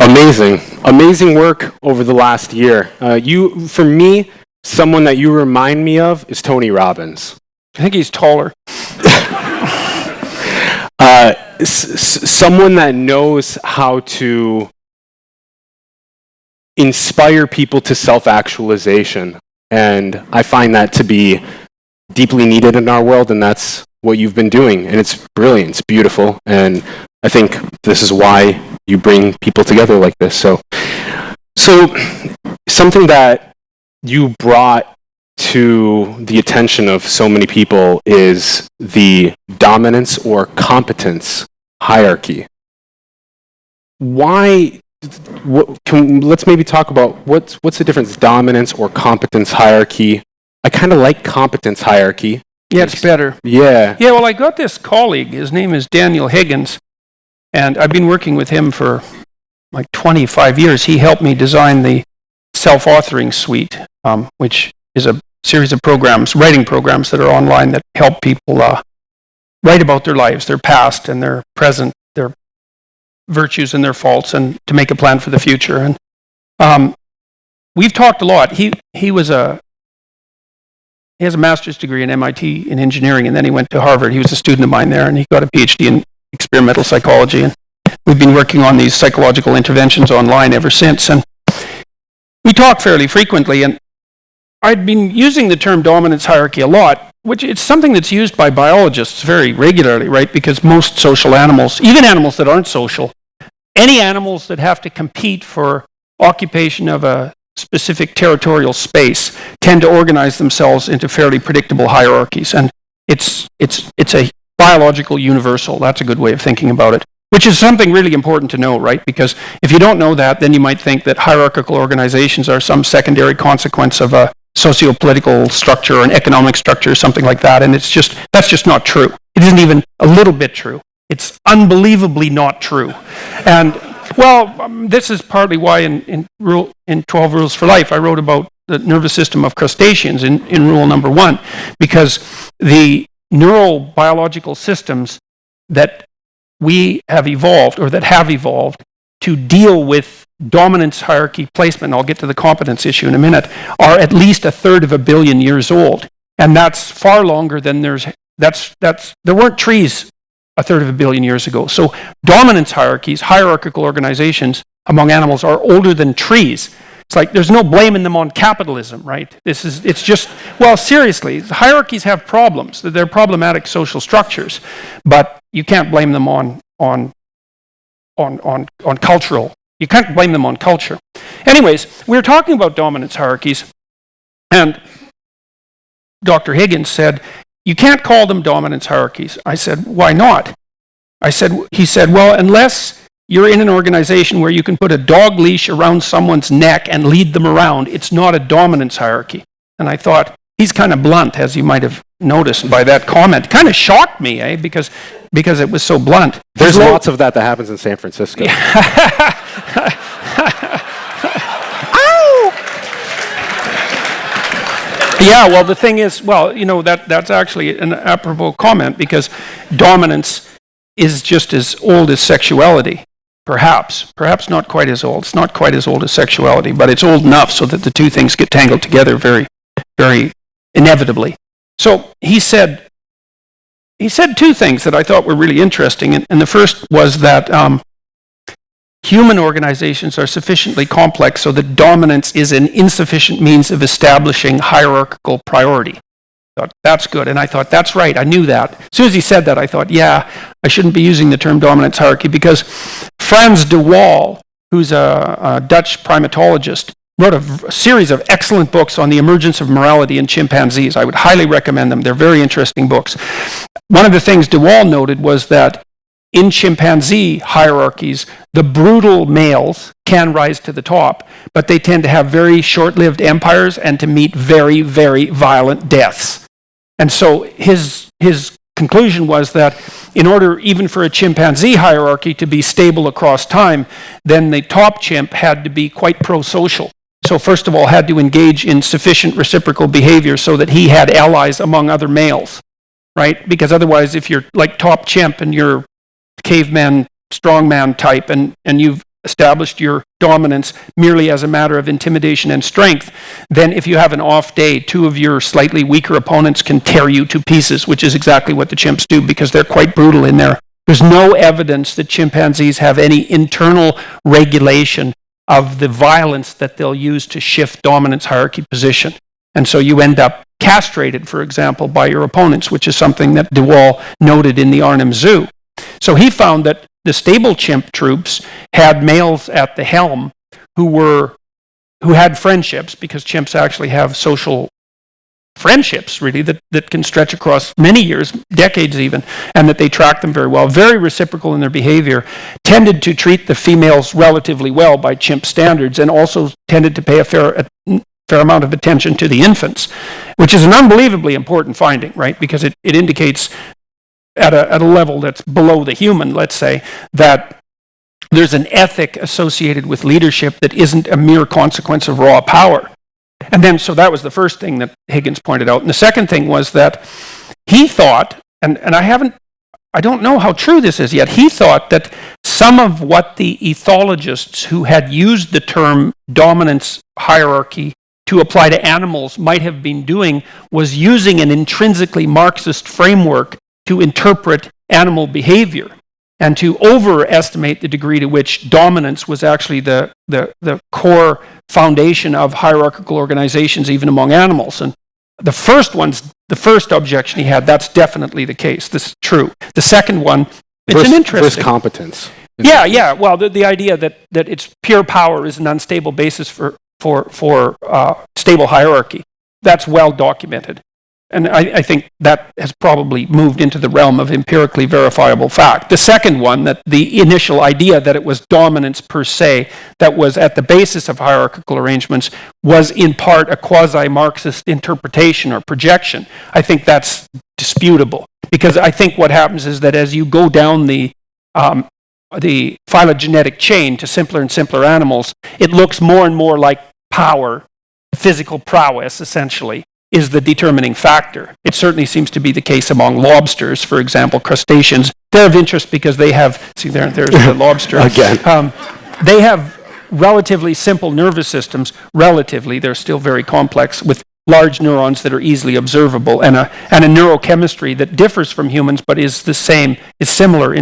Amazing work over the last year. For me, someone that you remind me of is Tony Robbins. I think he's taller. Someone that knows how to inspire people to self-actualization. And I find that to be deeply needed in our world, and that's what you've been doing. And it's brilliant, it's beautiful, and I think this is why you bring people together like this. So something that you brought to the attention of so many people is the dominance or competence hierarchy. Why? Let's maybe talk about what's the difference, dominance or competence hierarchy. I kind of like competence hierarchy. Yeah, it's better. Yeah. Yeah, well, I got this colleague. His name is Daniel Higgins, and I've been working with him for like 25 years. He helped me design the self-authoring suite, which is a series of programs, writing programs that are online that help people write about their lives, their past and their present, their virtues and their faults, and to make a plan for the future. And we've talked a lot. He has a master's degree in MIT in engineering, and then he went to Harvard. He was a student of mine there, and he got a PhD in experimental psychology. And we've been working on these psychological interventions online ever since. And we talk fairly frequently, and I'd been using the term dominance hierarchy a lot, which it's something that's used by biologists very regularly, right? Because most social animals, even animals that aren't social, any animals that have to compete for occupation of a specific territorial space tend to organize themselves into fairly predictable hierarchies. And it's a biological universal. That's a good way of thinking about it, which is something really important to know, right? Because if you don't know that, then you might think that hierarchical organizations are some secondary consequence of a socio-political structure or an economic structure or something like that. And that's just not true. It isn't even a little bit true. It's unbelievably not true. And this is partly why in 12 Rules for Life, I wrote about the nervous system of crustaceans in rule number 1, because the neurobiological systems that we have evolved, or that have evolved, to deal with dominance hierarchy placement, and I'll get to the competence issue in a minute, are at least 1/3 of a billion years old. And that's far longer than there weren't trees 1/3 of a billion years ago. So dominance hierarchies, hierarchical organizations among animals are older than trees. It's like there's no blaming them on capitalism, right? Seriously, hierarchies have problems. They're problematic social structures, but you can't blame them on cultural. You can't blame them on culture. Anyways, we're talking about dominance hierarchies, and Dr. Higgins said, you can't call them dominance hierarchies. I said, why not? He said, well, unless you're in an organization where you can put a dog leash around someone's neck and lead them around, it's not a dominance hierarchy. And I thought, he's kind of blunt, as you might have noticed by that comment. It kind of shocked me, because it was so blunt. There's lots of that happens in San Francisco. Yeah, well, the thing is, that's actually an apropos comment, because dominance is just as old as sexuality, perhaps not quite as old. It's not quite as old as sexuality, but it's old enough so that the two things get tangled together very, very inevitably. So he said two things that I thought were really interesting, and the first was that human organizations are sufficiently complex so that dominance is an insufficient means of establishing hierarchical priority. I thought, that's good. And I thought, that's right, I knew that. As soon as he said that, I thought, yeah, I shouldn't be using the term dominance hierarchy, because Frans de Waal, who's a Dutch primatologist, wrote a series of excellent books on the emergence of morality in chimpanzees. I would highly recommend them. They're very interesting books. One of the things de Waal noted was that in chimpanzee hierarchies, the brutal males can rise to the top, but they tend to have very short-lived empires and to meet very, very violent deaths. And so his conclusion was that in order even for a chimpanzee hierarchy to be stable across time, then the top chimp had to be quite pro-social. So first of all, had to engage in sufficient reciprocal behavior so that he had allies among other males, right? Because otherwise, if you're like top chimp and you're caveman, strongman type, and you've established your dominance merely as a matter of intimidation and strength, then if you have an off day, two of your slightly weaker opponents can tear you to pieces, which is exactly what the chimps do because they're quite brutal in there. There's no evidence that chimpanzees have any internal regulation of the violence that they'll use to shift dominance hierarchy position. And so you end up castrated, for example, by your opponents, which is something that de Waal noted in the Arnhem Zoo. So he found that the stable chimp troops had males at the helm who had friendships, because chimps actually have social friendships, really, that can stretch across many years, decades even, and that they track them very well, very reciprocal in their behavior, tended to treat the females relatively well by chimp standards, and also tended to pay a fair amount of attention to the infants, which is an unbelievably important finding, right? Because it indicates at a level that's below the human, let's say, that there's an ethic associated with leadership that isn't a mere consequence of raw power. And then, so that was the first thing that Higgins pointed out. And the second thing was that he thought, and I don't know how true this is yet, he thought that some of what the ethologists who had used the term dominance hierarchy to apply to animals might have been doing was using an intrinsically Marxist framework to interpret animal behavior and to overestimate the degree to which dominance was actually the core foundation of hierarchical organizations, even among animals. And the first objection he had, that's definitely the case. This is true. The second one, it's an interesting... First competence. Yeah. Well, the idea that it's pure power is an unstable basis for stable hierarchy. That's well documented. And I think that has probably moved into the realm of empirically verifiable fact. The second one, that the initial idea that it was dominance per se that was at the basis of hierarchical arrangements was in part a quasi-Marxist interpretation or projection. I think that's disputable, because I think what happens is that as you go down the phylogenetic chain to simpler and simpler animals, it looks more and more like power, physical prowess, essentially, is the determining factor. It certainly seems to be the case among lobsters, for example, crustaceans. They're of interest because they have, see there's the lobster. Again. They have relatively simple nervous systems, relatively, they're still very complex, with large neurons that are easily observable, and a neurochemistry that differs from humans but is similar in